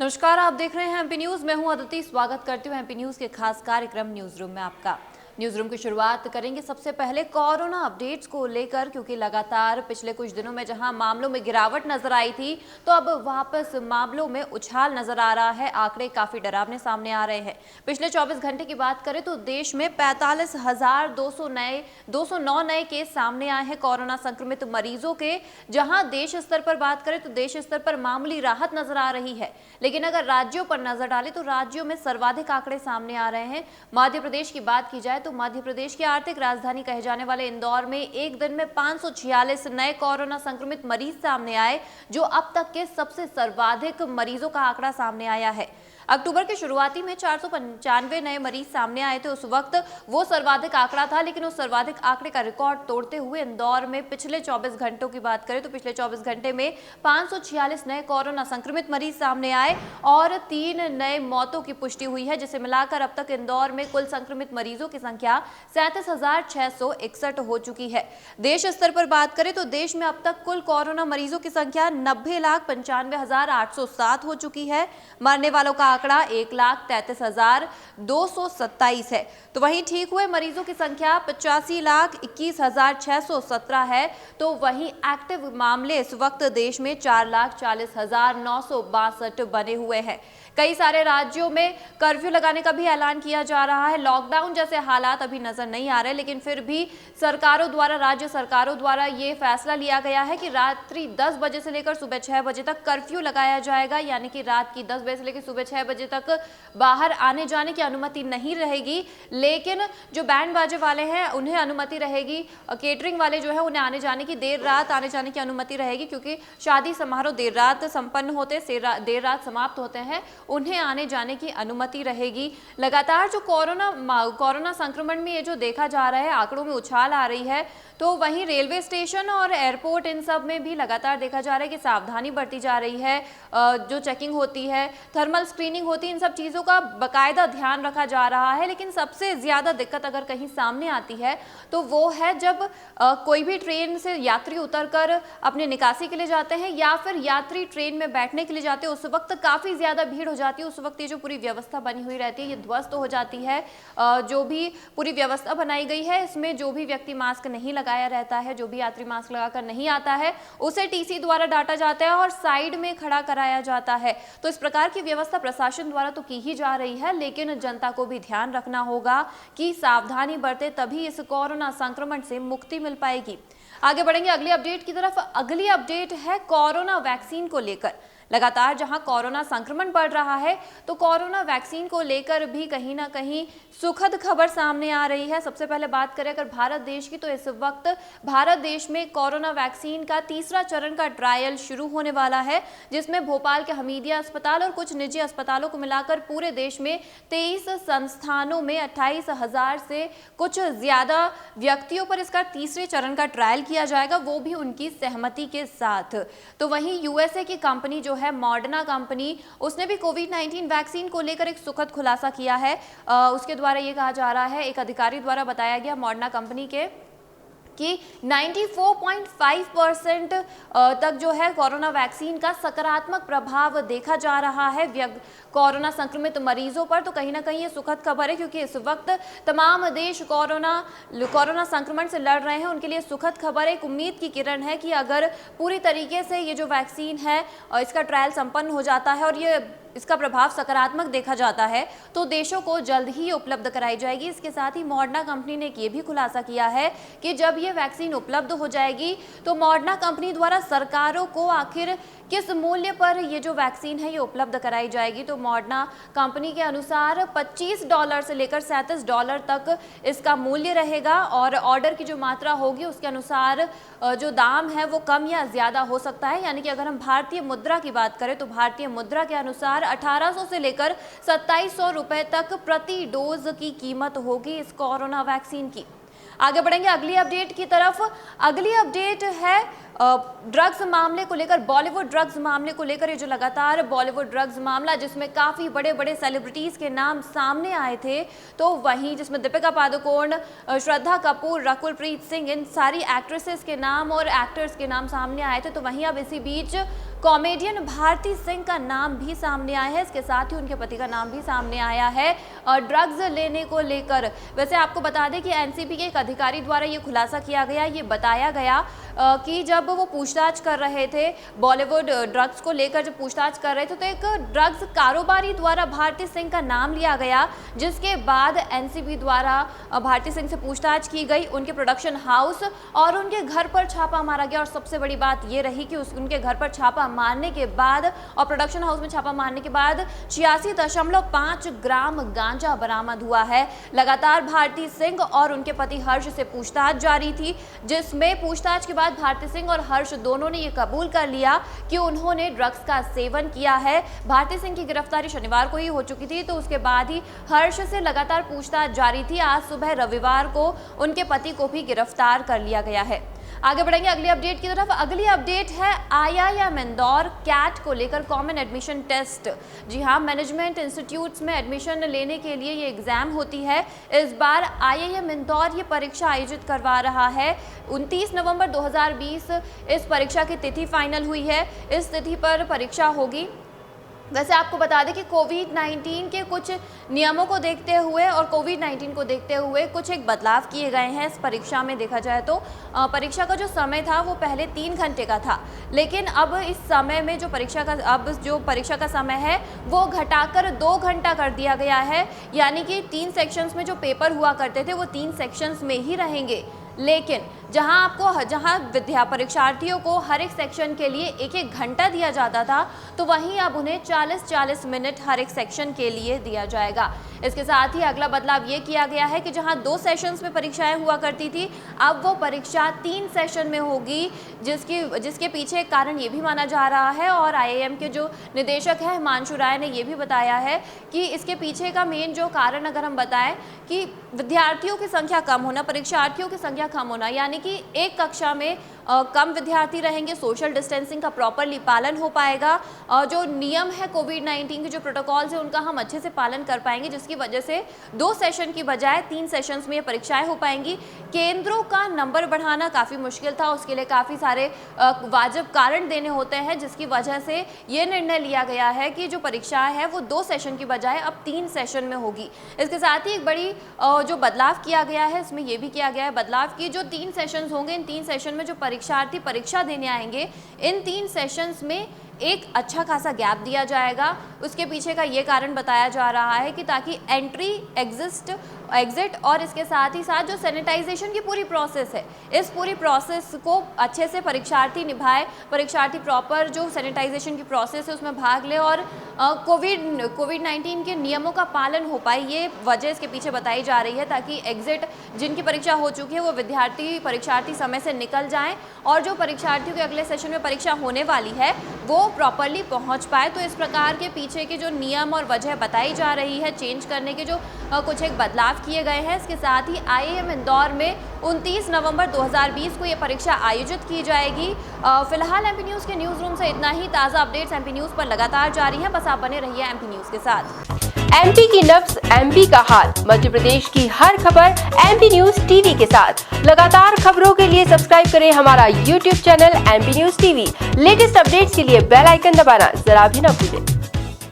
नमस्कार, आप देख रहे हैं एमपी न्यूज। मैं हूं अदिति। स्वागत करती हूं एमपी न्यूज के खास कार्यक्रम न्यूज रूम में आपका। न्यूज रूम की शुरुआत करेंगे सबसे पहले कोरोना अपडेट्स को लेकर, क्योंकि लगातार पिछले कुछ दिनों में जहां मामलों में गिरावट नजर आई थी, तो अब वापस मामलों में उछाल नजर आ रहा है। आंकड़े काफी डरावने सामने आ रहे हैं। पिछले 24 घंटे की बात करें तो देश में 45,209 नए केस सामने आए हैं कोरोना संक्रमित मरीजों के। जहां देश स्तर पर बात करें तो देश स्तर पर मामूली राहत नजर आ रही है, लेकिन अगर राज्यों पर नजर डालें तो राज्यों में सर्वाधिक आंकड़े सामने आ रहे हैं। मध्य प्रदेश की बात की जाए तो मध्य प्रदेश की आर्थिक राजधानी कहे जाने वाले इंदौर में एक दिन में 546 नए कोरोना संक्रमित मरीज सामने आए, जो अब तक के सबसे सर्वाधिक मरीजों का आंकड़ा सामने आया है। अक्टूबर के शुरुआती में 495 नए मरीज सामने आए थे। उस वक्त वो सर्वाधिक आंकड़ा था, लेकिन उस सर्वाधिक आंकड़े का रिकॉर्ड तोड़ते हुए इंदौर में पिछले 24 घंटों की बात करें तो पिछले 24 घंटे में 546 नए कोरोना संक्रमित मरीज सामने आए और 3 नए मौतों की पुष्टि हुई है, जिसे मिलाकर अब तक इंदौर में कुल संक्रमित मरीजों की संख्या 37,661 हो चुकी है। देश स्तर पर बात करें तो देश में अब तक कुल कोरोना मरीजों की संख्या 90,95,807 हो चुकी है। मरने वालों का आंकड़ा 1,33,227 है। तो वहीं ठीक हुए मरीजों की संख्या 85,21,617 है। तो वहीं एक्टिव मामले इस वक्त देश में 4,40,962 बने हुए हैं। कई सारे राज्यों में कर्फ्यू लगाने का भी ऐलान किया जा रहा है। लॉकडाउन जैसे हालात अभी नजर नहीं आ रहे, लेकिन फिर भी राज्य सरकारों द्वारा ये फैसला लिया गया है कि रात्रि 10 बजे से लेकर सुबह 6 बजे तक कर्फ्यू लगाया जाएगा। यानी कि रात की 10 बजे से लेकर सुबह 6 बजे तक बाहर आने जाने की अनुमति नहीं रहेगी, लेकिन जो बैंड बाजे वाले हैं उन्हें अनुमति रहेगी। केटरिंग वाले जो है उन्हें आने जाने की देर रात आने जाने की अनुमति रहेगी, क्योंकि शादी समारोह देर रात संपन्न होते, देर रात समाप्त होते हैं, उन्हें आने जाने की अनुमति रहेगी। लगातार जो कोरोना संक्रमण में ये जो देखा जा रहा है, आंकड़ों में उछाल आ रही है, तो वहीं रेलवे स्टेशन और एयरपोर्ट इन सब में भी लगातार देखा जा रहा है कि सावधानी बरती जा रही है। जो चेकिंग होती है, थर्मल स्क्रीनिंग होती है, इन सब चीज़ों का बाकायदा ध्यान रखा जा रहा है। लेकिन सबसे ज़्यादा दिक्कत अगर कहीं सामने आती है तो वो है जब कोई भी ट्रेन से यात्री उतरकर अपने निकासी के लिए जाते हैं या फिर यात्री ट्रेन में बैठने के लिए जाते हैं, उस वक्त काफ़ी ज़्यादा भीड़ हो जाती है। उस वक्त ये जो पूरी व्यवस्था बनी हुई रहती है ये ध्वस्त हो जाती है। जो भी पूरी व्यवस्था बनाई गई है, इसमें जो भी व्यक्ति मास्क नहीं लगाया रहता है, जो भी यात्री मास्क लगाकर नहीं आता है, उसे टीसी द्वारा डांटा जाता है और साइड में खड़ा कराया जाता है। तो इस प्रकार की व्यवस्था प्रशासन द्वारा तो की ही जा रही है, लेकिन जनता को भी ध्यान रखना होगा कि सावधानी बरते, तभी इस कोरोना संक्रमण से मुक्ति मिल पाएगी। आगे बढ़ेंगे अगली अपडेट की तरफ। अगली अपडेट है कोरोना वैक्सीन को लेकर। लगातार जहां कोरोना संक्रमण बढ़ रहा है, तो कोरोना वैक्सीन को लेकर भी कहीं ना कहीं सुखद खबर सामने आ रही है। सबसे पहले बात करें अगर भारत देश की, तो इस वक्त भारत देश में कोरोना वैक्सीन का तीसरा चरण का ट्रायल शुरू होने वाला है, जिसमें भोपाल के हमीदिया अस्पताल और कुछ निजी अस्पतालों को मिलाकर पूरे देश में 23 संस्थानों में 28,000 से कुछ ज्यादा व्यक्तियों पर इसका तीसरे चरण का ट्रायल किया जाएगा, वो भी उनकी सहमति के साथ। तो वहीं यूएसए की कंपनी जो है मॉडर्ना कंपनी, उसने भी कोविड-19 वैक्सीन को लेकर एक सुखद खुलासा किया है। उसके द्वारा ये कहा जा रहा है, एक अधिकारी द्वारा बताया गया मॉडर्ना कंपनी के कि 94.5% तक जो है कोरोना वैक्सीन का सकारात्मक प्रभाव देखा जा रहा है कोरोना संक्रमित मरीजों पर। तो कहीं ना कहीं ये सुखद खबर है, क्योंकि इस वक्त तमाम देश कोरोना संक्रमण से लड़ रहे हैं। उनके लिए सुखद खबर है, एक उम्मीद की किरण है कि अगर पूरी तरीके से ये जो वैक्सीन है इसका ट्रायल संपन्न हो जाता है और ये इसका प्रभाव सकारात्मक देखा जाता है, तो देशों को जल्द ही उपलब्ध कराई जाएगी। इसके साथ ही मॉडर्ना कंपनी ने ये भी खुलासा किया है कि जब ये वैक्सीन उपलब्ध हो जाएगी तो मॉडर्ना कंपनी द्वारा सरकारों को आखिर किस मूल्य पर ये जो वैक्सीन है ये उपलब्ध कराई जाएगी। तो मॉडर्ना कंपनी के अनुसार $25 से लेकर $37 तक इसका मूल्य रहेगा और ऑर्डर की जो मात्रा होगी उसके अनुसार जो दाम है वो कम या ज्यादा हो सकता है। यानी कि अगर हम भारतीय मुद्रा की बात करें तो भारतीय मुद्रा के अनुसार 1800 से लेकर 2700 रुपए तक प्रति डोज की कीमत होगी इस कोरोना वैक्सीन की। आगे बढ़ेंगे अगली अपडेट की तरफ। अगली अपडेट है ड्रग्स मामले को लेकर, बॉलीवुड ड्रग्स मामले को लेकर। ये जो लगातार बॉलीवुड ड्रग्स मामला जिसमें काफ़ी बड़े बड़े सेलिब्रिटीज़ के नाम सामने आए थे, तो वहीं जिसमें दीपिका पादुकोण, श्रद्धा कपूर, रकुल प्रीत सिंह, इन सारी एक्ट्रेसेस के नाम और एक्टर्स के नाम सामने आए थे। तो वहीं अब इसी बीच कॉमेडियन भारती सिंह का नाम भी सामने आया है। इसके साथ ही उनके पति का नाम भी सामने आया है ड्रग्स लेने को लेकर। वैसे आपको बता दें कि एनसीबी के एक अधिकारी द्वारा ये खुलासा किया गया, ये बताया गया कि जब वो पूछताछ कर रहे थे बॉलीवुड ड्रग्स को लेकर, जब पूछताछ कर रहे थे तो एक ड्रग्स कारोबारी द्वारा भारती सिंह का नाम लिया गया, जिसके बाद एनसीबी द्वारा भारती सिंह से पूछताछ की गई, उनके प्रोडक्शन हाउस और उनके घर पर छापा मारा गया। और सबसे बड़ी बात ये रही कि उनके घर पर छापा मारने के बाद और प्रोडक्शन हाउस में छापा मारने के बाद 86.5 ग्राम गांजा बरामद हुआ है। लगातार भारती सिंह और उनके पति हर्ष से पूछताछ जारी थी, जिसमें पूछताछ के बाद भारती सिंह और हर्ष दोनों ने ये कबूल कर लिया कि उन्होंने ड्रग्स का सेवन किया है। भारती सिंह की गिरफ्तारी शनिवार को ही हो चुकी थी, तो उसके बाद ही हर्ष से लगातार पूछताछ जारी थी। आज सुबह रविवार को उनके पति को भी गिरफ्तार कर लिया गया है। आगे बढ़ेंगे अगली अपडेट की तरफ। अगली अपडेट है IIM इंदौर कैट को लेकर कॉमन एडमिशन टेस्ट। जी हाँ, मैनेजमेंट इंस्टीट्यूट्स में एडमिशन लेने के लिए ये एग्जाम होती है। इस बार IIM इंदौर ये परीक्षा आयोजित करवा रहा है। 29 नवंबर 2020 इस परीक्षा की तिथि फाइनल हुई है। इस तिथि पर परीक्षा होगी। वैसे आपको बता दें कि कोविड-19 के कुछ नियमों को देखते हुए और कोविड-19 को देखते हुए कुछ एक बदलाव किए गए हैं इस परीक्षा में। देखा जाए तो परीक्षा का जो समय था वो पहले 3 घंटे का था, लेकिन अब इस समय में जो परीक्षा का समय है वो घटाकर 2 घंटा कर दिया गया है। यानी कि 3 सेक्शंस में जो पेपर हुआ करते थे वो 3 सेक्शंस में ही रहेंगे, लेकिन जहां परीक्षार्थियों को हर एक सेक्शन के लिए 1-1 घंटा दिया जाता था, तो वहीं अब उन्हें 40-40 मिनट हर एक सेक्शन के लिए दिया जाएगा। इसके साथ ही अगला बदलाव ये किया गया है कि जहां 2 सेशंस में परीक्षाएं हुआ करती थी, अब वो परीक्षा 3 सेशन में होगी, जिसके पीछे कारण ये भी माना जा रहा है और IIM के जो निदेशक है हिमांशु राय ने ये भी बताया है कि इसके पीछे का मेन जो कारण अगर हम बताएं कि विद्यार्थियों की संख्या कम होना, परीक्षार्थियों की संख्या कम होना, यानी कि एक कक्षा में कम विद्यार्थी रहेंगे, सोशल डिस्टेंसिंग का प्रॉपरली पालन हो पाएगा, जो नियम है कोविड-19 के जो प्रोटोकॉल्स है उनका हम अच्छे से पालन कर पाएंगे, जिसकी वजह से 2 सेशन की बजाय 3 सेशंस में ये परीक्षाएं हो पाएंगी। केंद्रों का नंबर बढ़ाना काफ़ी मुश्किल था, उसके लिए काफ़ी सारे वाजिब कारण देने होते हैं, जिसकी वजह से ये निर्णय लिया गया है कि जो परीक्षाएं है वो 2 सेशन की बजाय अब 3 सेशन में होगी। इसके साथ ही एक बड़ी जो बदलाव किया गया है, इसमें यह भी किया गया है बदलाव कि जो 3 सेशंस होंगे, इन 3 सेशन में जो परीक्षार्थी परीक्षा देने आएंगे, इन 3 सेशंस में एक अच्छा खासा गैप दिया जाएगा। उसके पीछे का ये कारण बताया जा रहा है कि ताकि एंट्री एग्जिट और इसके साथ ही साथ जो सैनिटाइजेशन की पूरी प्रोसेस है, इस पूरी प्रोसेस को अच्छे से परीक्षार्थी निभाए, परीक्षार्थी प्रॉपर जो सैनिटाइजेशन की प्रोसेस है उसमें भाग ले और कोविड-19 के नियमों का पालन हो पाए, ये वजह इसके पीछे बताई जा रही है, ताकि एग्जिट जिनकी परीक्षा हो चुकी है वो परीक्षार्थी समय से निकल जाएं और जो परीक्षार्थियों के अगले सेशन में परीक्षा होने वाली है वो प्रॉपरली पहुंच पाए। तो इस प्रकार के पीछे के जो नियम और वजह बताई जा रही है चेंज करने के, जो कुछ एक बदलाव किए गए हैं। इसके साथ ही IIM इंदौर में 29 नवंबर 2020 को ये परीक्षा आयोजित की जाएगी। फिलहाल MP न्यूज़ के न्यूज़ रूम से इतना ही। ताज़ा अपडेट्स MP न्यूज़ पर लगातार जारी हैं, बस आप बने रहिए MP न्यूज़ के साथ। MP की नब्ज MP का हाल, मध्य प्रदेश की हर खबर MP न्यूज़ TV के साथ। लगातार खबरों के लिए सब्सक्राइब करें हमारा YouTube channel MP news TV। Latest updates के लिए बेल आइकन दबाना जरा भी न भूलें।